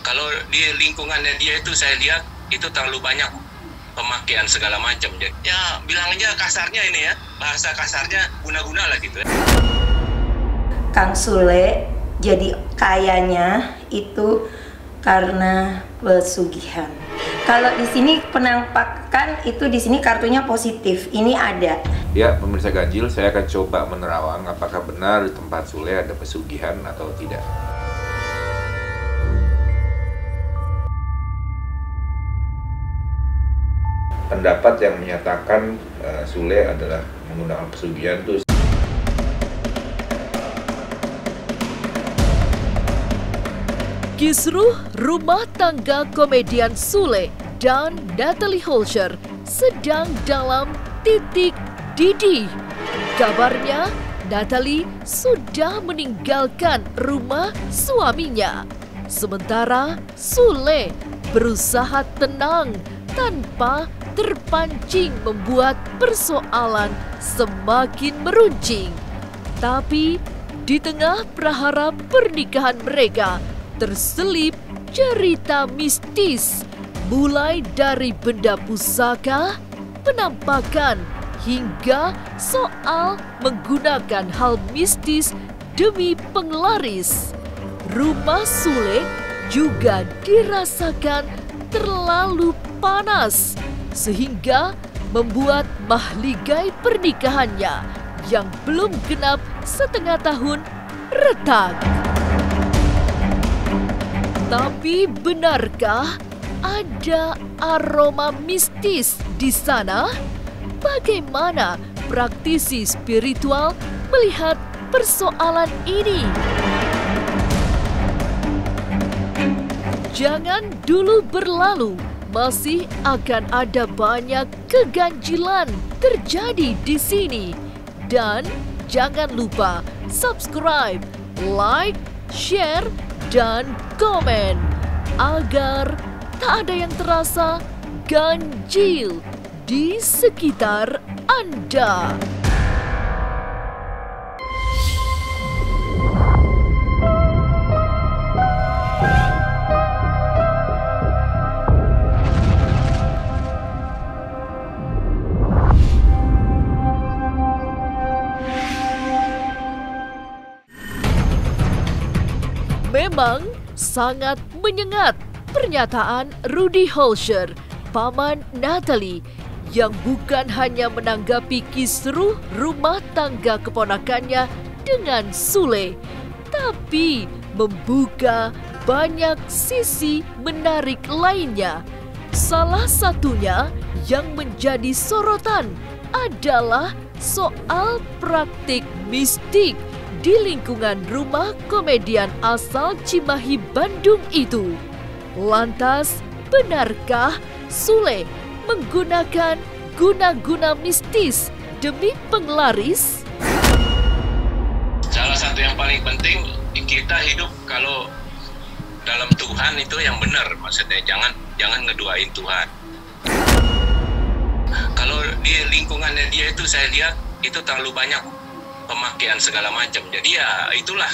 Kalau di lingkungannya dia itu saya lihat itu terlalu banyak pemakaian segala macam. Ya bilang aja kasarnya ini ya, bahasa kasarnya guna-guna lah gitu. Kang Sule jadi kayanya itu karena pesugihan. Kalau di sini penampakan itu di sini kartunya positif. Ini ada. Ya, pemirsa ganjil, saya akan coba menerawang apakah benar di tempat Sule ada pesugihan atau tidak. Pendapat yang menyatakan Sule adalah menggunakan pesugihan itu Kisruh rumah tangga komedian Sule dan Natalie Holscher sedang dalam titik didih. Kabarnya Natalie sudah meninggalkan rumah suaminya. Sementara Sule berusaha tenang tanpa terpancing membuat persoalan semakin meruncing. Tapi di tengah prahara pernikahan mereka terselip cerita mistis, mulai dari benda pusaka, penampakan, hingga soal menggunakan hal mistis demi penglaris. Rumah Sule juga dirasakan terlalu panas, sehingga membuat mahligai pernikahannya yang belum genap setengah tahun retak. Tapi benarkah ada aroma mistis di sana? Bagaimana praktisi spiritual melihat persoalan ini? Jangan dulu berlalu, masih akan ada banyak keganjilan terjadi di sini. Dan jangan lupa subscribe, like, share, dan komen agar tak ada yang terasa ganjil di sekitar Anda. Memang sangat menyengat pernyataan Rudy Holscher, paman Natalie, yang bukan hanya menanggapi kisruh rumah tangga keponakannya dengan Sule, tapi membuka banyak sisi menarik lainnya. Salah satunya yang menjadi sorotan adalah soal praktik mistik di lingkungan rumah komedian asal Cimahi, Bandung itu. Lantas, benarkah Sule menggunakan guna-guna mistis demi penglaris? Salah satu yang paling penting, kita hidup kalau dalam Tuhan itu yang benar, maksudnya jangan ngeduain Tuhan. Kalau di lingkungannya dia itu saya lihat itu terlalu banyak pemakaian segala macam. Jadi ya itulah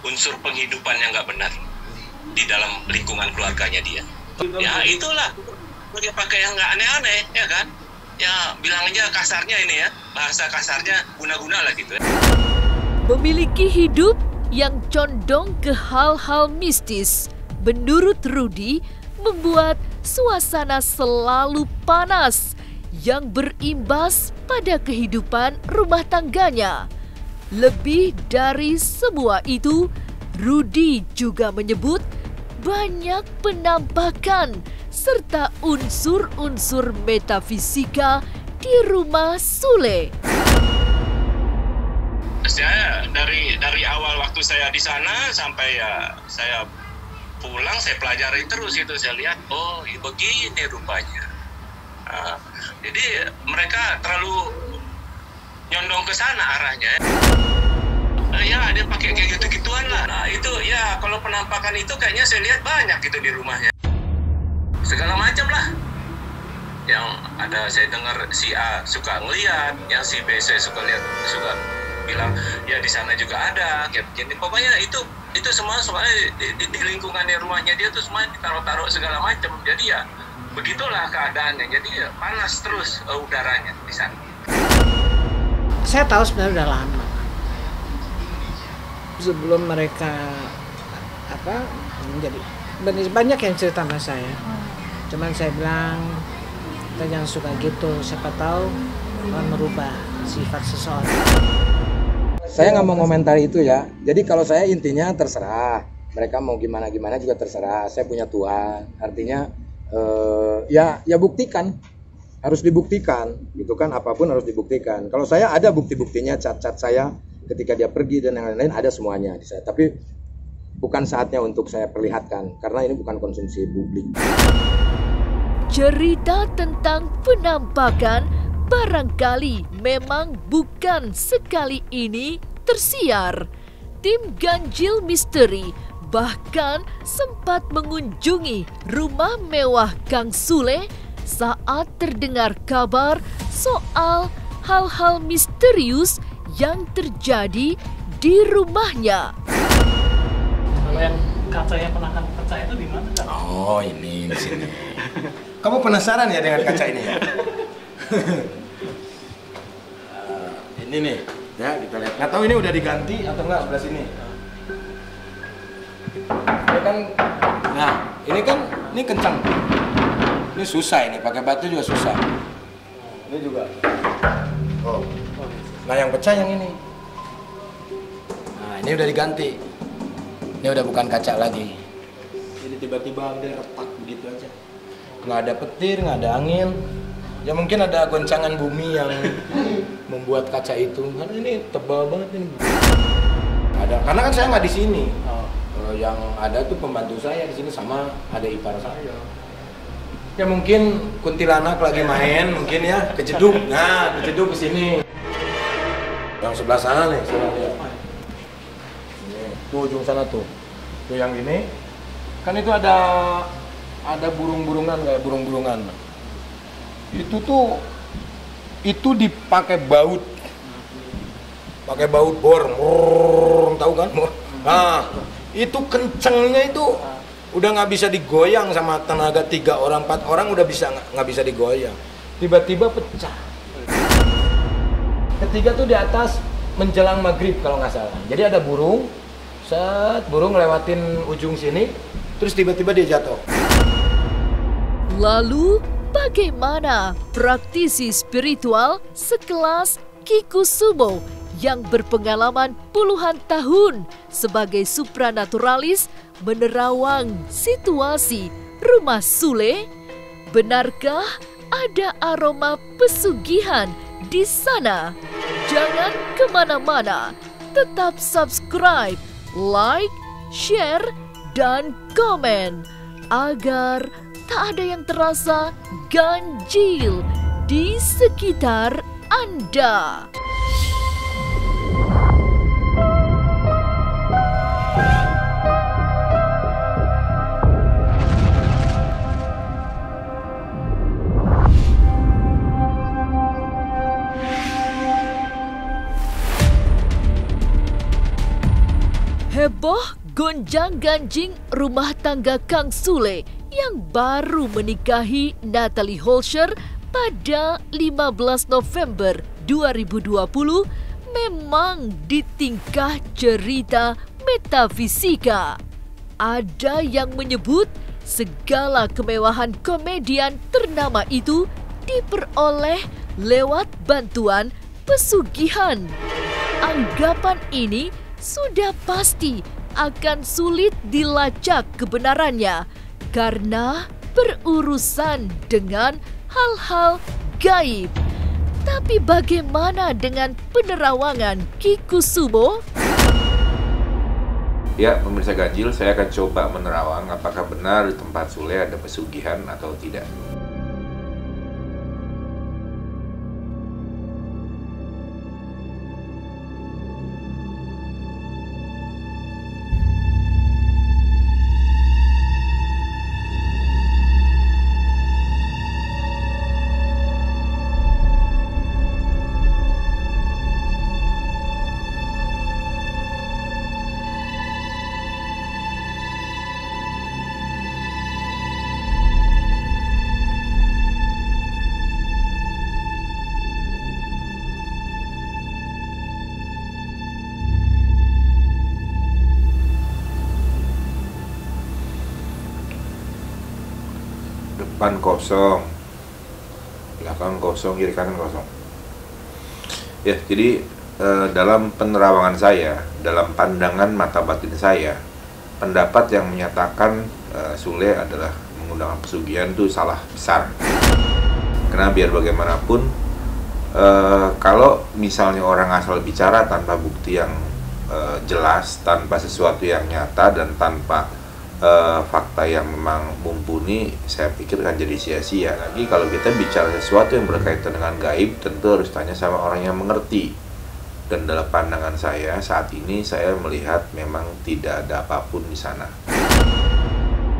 unsur penghidupan yang nggak benar di dalam lingkungan keluarganya dia. Ya itulah pakai yang nggak aneh-aneh, ya kan? Ya bilang aja kasarnya ini ya, bahasa kasarnya guna-guna lah gitu. Memiliki hidup yang condong ke hal-hal mistis, menurut Rudy, membuat suasana selalu panas yang berimbas pada kehidupan rumah tangganya. Lebih dari semua itu, Rudy juga menyebut banyak penampakan serta unsur-unsur metafisika di rumah Sule. Saya dari awal waktu saya di sana sampai ya saya pulang, saya pelajari terus itu, saya lihat oh begini rupanya. Jadi mereka terlalu nyondong ke sana arahnya. Ya dia pakai kayak gitu-gituan lah. Nah itu ya kalau penampakan itu kayaknya saya lihat banyak gitu di rumahnya. Segala macam lah. Yang ada saya dengar si A suka ngeliat, yang si B saya suka lihat, suka bilang ya di sana juga ada kayak begini. Pokoknya itu semua soalnya di lingkungannya rumahnya dia tuh semua ditaruh-taruh segala macam. Jadi ya begitulah keadaannya. Jadi ya, panas terus udaranya di sana. Saya tahu sebenarnya udah lama sebelum mereka menjadi banyak yang cerita sama saya. Cuman saya bilang kita jangan suka gitu, siapa tahu akan merubah sifat seseorang. Saya nggak mau komentari itu ya. Jadi kalau saya intinya terserah. Mereka mau gimana juga terserah. Saya punya Tuhan. Artinya ya buktikan. Harus dibuktikan, gitu kan? Apapun harus dibuktikan. Kalau saya ada bukti-buktinya, cat-cat saya ketika dia pergi dan yang lain-lain ada semuanya di saya. Tapi bukan saatnya untuk saya perlihatkan karena ini bukan konsumsi publik. Cerita tentang penampakan barangkali memang bukan sekali ini tersiar. Tim Ganjil Misteri bahkan sempat mengunjungi rumah mewah Kang Sule saat terdengar kabar soal hal-hal misterius yang terjadi di rumahnya. Kalau yang kaca yang pernah percaya itu di mana, Kak? Oh, ini di sini. Kamu penasaran ya dengan kaca ini ya? Ini nih, ya kita lihat. Nggak tahu ini udah diganti atau enggak sebelah sini. Ini kan, nah ini kencang. Ini susah ini, pakai batu juga susah. Ini juga. Oh. Nah yang pecah yang ini. Nah ini udah diganti. Ini udah bukan kaca lagi. Jadi tiba-tiba ada retak begitu aja. Nggak ada petir, nggak ada angin. Ya mungkin ada goncangan bumi yang membuat kaca itu. Karena ini tebal banget ini. Ada, karena kan saya nggak di sini. Yang ada tuh pembantu saya di sini sama ada ipar saya. Ya mungkin kuntilanak lagi main, mungkin ya kejeduk. Nah, kejeduk ke sini. Yang sebelah sana nih, sana lihat. Tuh ujung sana tuh. Tuh yang ini. Kan itu ada burung-burungan kayak burung-burungan. Itu dipakai baut. Pakai baut bor. Tahu kan? Nah, itu kencengnya itu udah nggak bisa digoyang sama tenaga 3 orang 4 orang udah nggak bisa digoyang. Tiba-tiba pecah. Ketiga tuh di atas menjelang maghrib kalau nggak salah. Jadi ada burung, burung ngelewatin ujung sini, terus tiba-tiba dia jatuh. Lalu bagaimana praktisi spiritual sekelas Ki Kusumo yang berpengalaman puluhan tahun sebagai supranaturalis menerawang situasi rumah Sule? Benarkah ada aroma pesugihan di sana? Jangan kemana-mana, tetap subscribe, like, share, dan komen agar tak ada yang terasa ganjil di sekitar Anda. Heboh gonjang-ganjing rumah tangga Kang Sule yang baru menikahi Natalie Holscher pada 15 November 2020 memang ditingkah cerita metafisika. Ada yang menyebut segala kemewahan komedian ternama itu diperoleh lewat bantuan pesugihan. Anggapan ini sudah pasti akan sulit dilacak kebenarannya karena berurusan dengan hal-hal gaib. Tapi bagaimana dengan penerawangan Ki Kusumo? Ya, pemirsa ganjil, saya akan coba menerawang apakah benar di tempat Sule ada pesugihan atau tidak. depan kosong, belakang kosong, kiri kanan kosong. Ya, jadi dalam penerawangan saya, dalam pandangan mata batin saya, pendapat yang menyatakan Sule adalah menggunakan pesugihan itu salah besar. Karena biar bagaimanapun, kalau misalnya orang asal bicara tanpa bukti yang jelas, tanpa sesuatu yang nyata, dan tanpa fakta yang memang mumpuni, saya pikir akan jadi sia-sia. Lagi kalau kita bicara sesuatu yang berkaitan dengan gaib, tentu harus tanya sama orang yang mengerti. Dan dalam pandangan saya saat ini, saya melihat memang tidak ada apapun di sana.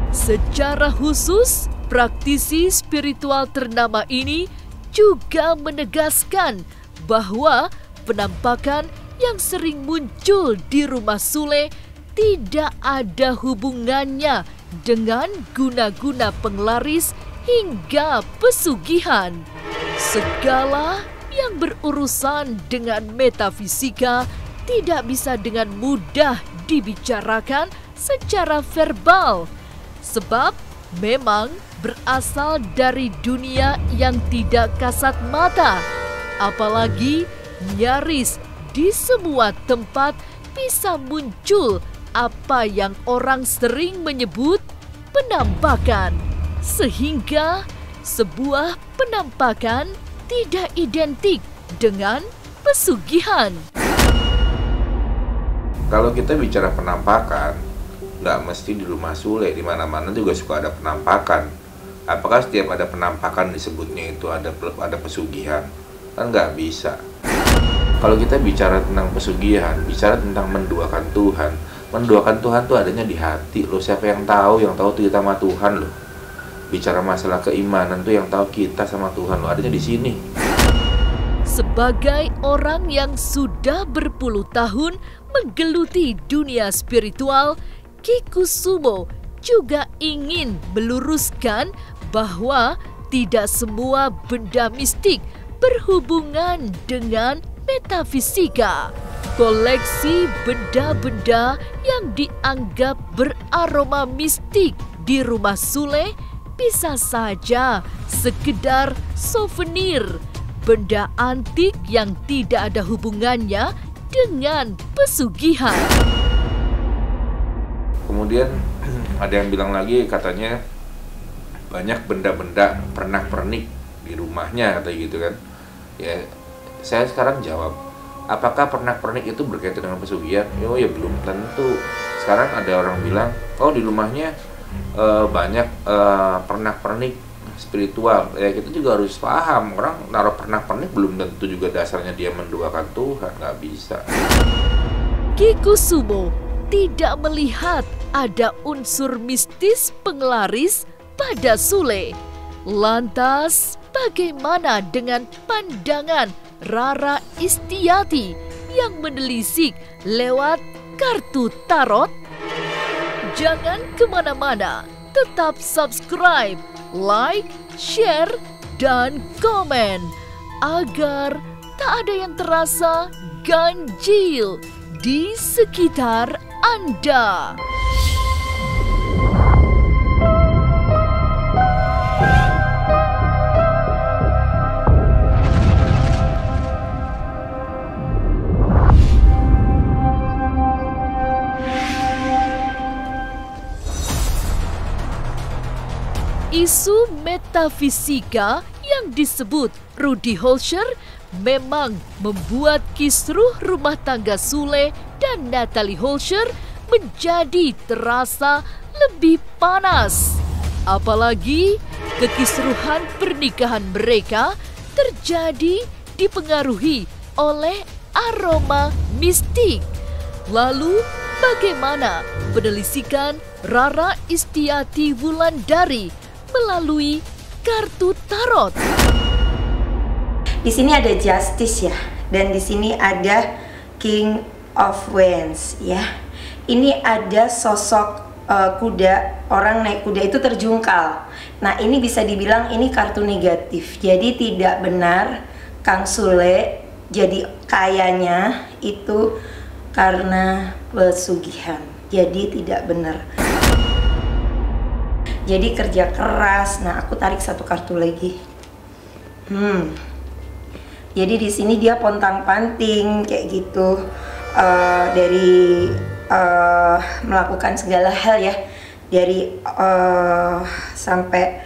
Secara khusus, praktisi spiritual ternama ini juga menegaskan bahwa penampakan yang sering muncul di rumah Sule tidak ada hubungannya dengan guna-guna penglaris hingga pesugihan. Segala yang berurusan dengan metafisika tidak bisa dengan mudah dibicarakan secara verbal, sebab memang berasal dari dunia yang tidak kasat mata, apalagi nyaris di semua tempat bisa muncul apa yang orang sering menyebut penampakan, sehingga sebuah penampakan tidak identik dengan pesugihan. Kalau kita bicara penampakan, nggak mesti di rumah Sule, di mana-mana juga suka ada penampakan. Apakah setiap ada penampakan disebutnya itu ada pesugihan? Kan nggak bisa. Kalau kita bicara tentang pesugihan, bicara tentang menduakan Tuhan. Menduakan Tuhan tuh adanya di hati loh. Siapa yang tahu? Yang tahu tuh kita sama Tuhan loh. Bicara masalah keimanan tuh yang tahu kita sama Tuhan loh, adanya di sini. Sebagai orang yang sudah berpuluh tahun menggeluti dunia spiritual, Ki Kusumo juga ingin meluruskan bahwa tidak semua benda mistik berhubungan dengan metafisika. Koleksi benda-benda yang dianggap beraroma mistik di rumah Sule bisa saja sekedar souvenir, benda antik yang tidak ada hubungannya dengan pesugihan. Kemudian ada yang bilang lagi, katanya banyak benda-benda pernak-pernik di rumahnya, kata gitu kan. Ya, saya sekarang jawab, apakah pernak-pernik itu berkaitan dengan pesugihan? Oh ya belum tentu. Sekarang ada orang bilang, oh di rumahnya banyak pernak-pernik spiritual. Ya kita juga harus paham, orang naruh pernak-pernik belum tentu juga dasarnya dia menduakan Tuhan, nggak bisa. Ki Kusumo tidak melihat ada unsur mistis penglaris pada Sule. Lantas, bagaimana dengan pandangan Rara Istiati yang menelisik lewat kartu tarot? Jangan kemana-mana, tetap subscribe, like, share, dan komen agar tak ada yang terasa ganjil di sekitar Anda. Isu metafisika yang disebut Rudy Holscher memang membuat kisruh rumah tangga Sule dan Natalie Holscher menjadi terasa lebih panas. Apalagi kekisruhan pernikahan mereka terjadi dipengaruhi oleh aroma mistik. Lalu bagaimana penelisikan Rara Istiati Wulandari melalui kartu tarot? Di sini ada Justice ya, dan di sini ada King of Wands ya. Ini ada sosok kuda, orang naik kuda itu terjungkal. Nah ini bisa dibilang ini kartu negatif. Jadi tidak benar Kang Sule jadi kayanya itu karena pesugihan. Jadi tidak benar. Jadi kerja keras. Nah, aku tarik satu kartu lagi. Jadi di sini dia pontang-panting kayak gitu, dari melakukan segala hal ya, dari sampai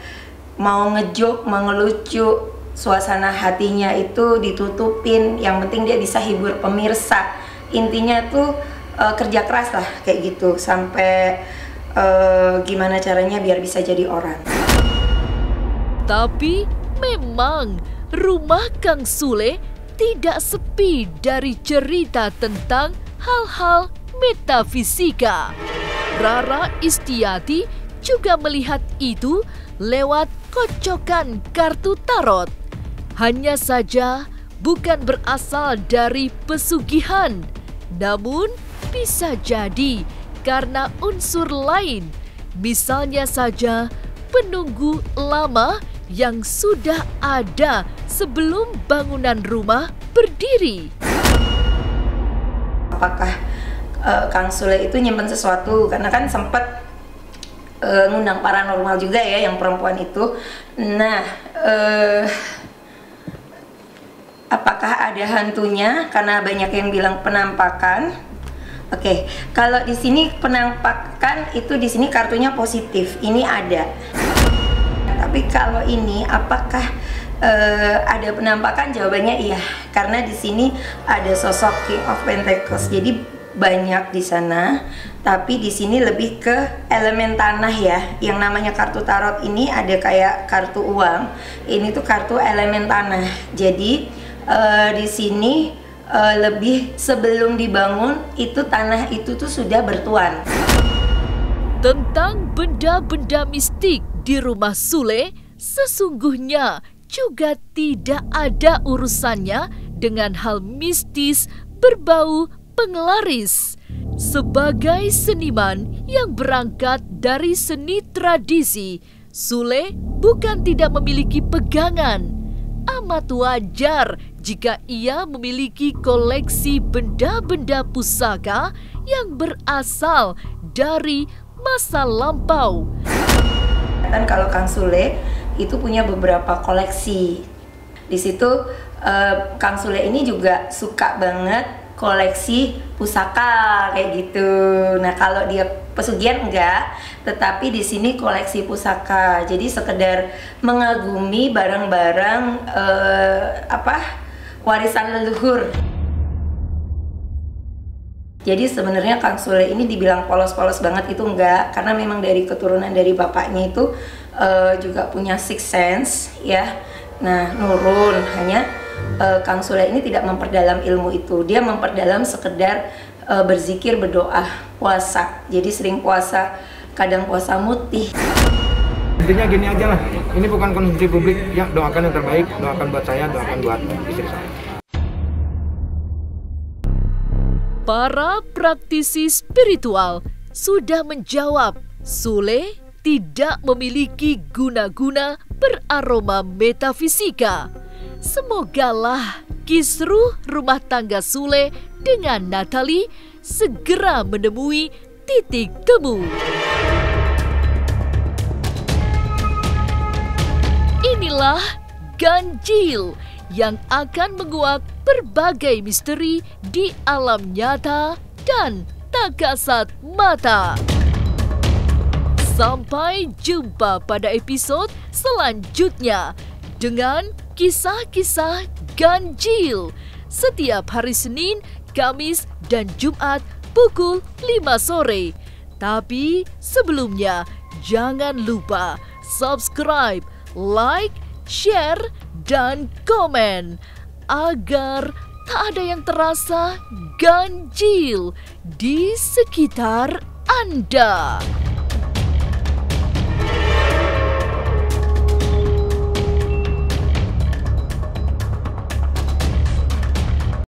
mau ngejok, mau ngelucu, suasana hatinya itu ditutupin. Yang penting dia bisa hibur pemirsa. Intinya tuh kerja keras lah kayak gitu, sampai gimana caranya biar bisa jadi orang. Tapi memang rumah Kang Sule tidak sepi dari cerita tentang hal-hal metafisika. Rara Istiati juga melihat itu lewat kocokan kartu tarot. Hanya saja bukan berasal dari pesugihan, namun bisa jadi karena unsur lain. Misalnya saja penunggu lama yang sudah ada sebelum bangunan rumah berdiri. Apakah Kang Sule itu nyimpen sesuatu? Karena kan sempat ngundang paranormal juga ya yang perempuan itu. Nah, apakah ada hantunya? Karena banyak yang bilang penampakan. Oke, kalau di sini penampakan itu di sini kartunya positif. Ini ada. Tapi kalau ini apakah ada penampakan? Jawabannya iya, karena di sini ada sosok King of Pentacles. Jadi banyak di sana, tapi di sini lebih ke elemen tanah ya. Yang namanya kartu tarot ini ada kayak kartu uang. Ini tuh kartu elemen tanah. Jadi di sini lebih sebelum dibangun itu tanah itu tuh sudah bertuan. Tentang benda-benda mistik di rumah Sule sesungguhnya juga tidak ada urusannya dengan hal mistis berbau penglaris. Sebagai seniman yang berangkat dari seni tradisi, Sule bukan tidak memiliki pegangan. Amat wajar jika ia memiliki koleksi benda-benda pusaka yang berasal dari masa lampau. Dan kalau Kang Sule itu punya beberapa koleksi. Di situ Kang Sule ini juga suka banget koleksi pusaka kayak gitu. Nah, kalau dia pesugihan enggak, tetapi di sini koleksi pusaka. Jadi sekedar mengagumi barang-barang warisan leluhur. Jadi sebenarnya Kang Sule ini dibilang polos-polos banget itu enggak, karena memang dari keturunan dari bapaknya itu juga punya sixth sense ya. Nah, nurun, hanya Kang Sule ini tidak memperdalam ilmu itu. Dia memperdalam sekedar berzikir, berdoa, puasa. Jadi sering puasa, kadang puasa mutih. Intinya gini aja lah, ini bukan konsumsi publik ya, doakan yang terbaik, doakan buat saya, doakan buat istri saya. Para praktisi spiritual sudah menjawab, Sule tidak memiliki guna-guna beraroma metafisika. Semogalah kisruh rumah tangga Sule dengan Natalie segera menemui titik temu. Inilah ganjil yang akan menguak berbagai misteri di alam nyata dan tak kasat mata. Sampai jumpa pada episode selanjutnya dengan kisah-kisah ganjil setiap hari Senin, Kamis, dan Jumat pukul 5 sore. Tapi sebelumnya jangan lupa subscribe, like, share, dan komen agar tak ada yang terasa ganjil di sekitar Anda.